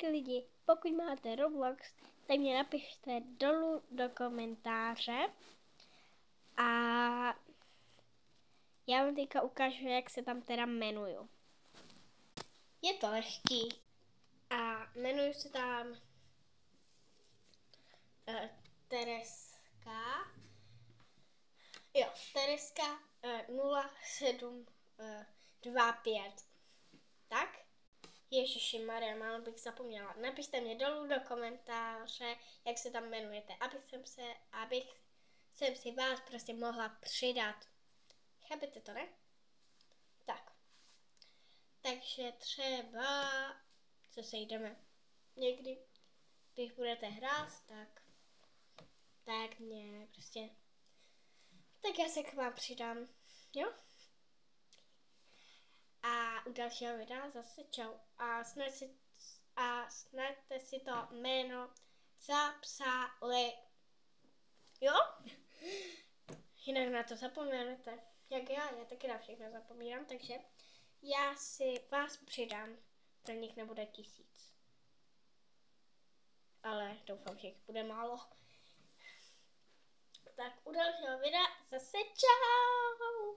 lidi, pokud máte Roblox, tak mě napište dolů do komentáře a já vám teďka ukážu, jak se tam teda jmenuju. Je to lehký a jmenuji se tam Tereska. Jo, Tereska 0725. Tak? Ježišimarja, málo bych zapomněla. Napište mě dolů do komentáře, jak se tam jmenujete, abych si vás prostě mohla přidat. Chápete to, ne? Tak. Takže třeba se sejdeme někdy, když budete hrát, tak mě prostě, tak já se k vám přidám, jo? A u dalšího videa zase čau. A snad si to jméno zapsali. Jo? Jinak na to zapomenete. Jak já taky na všechno zapomínám, takže já si vás přidám. Pro nich nebude 1000. Ale doufám, že jich bude málo. Tak u dalšího videa zase čau.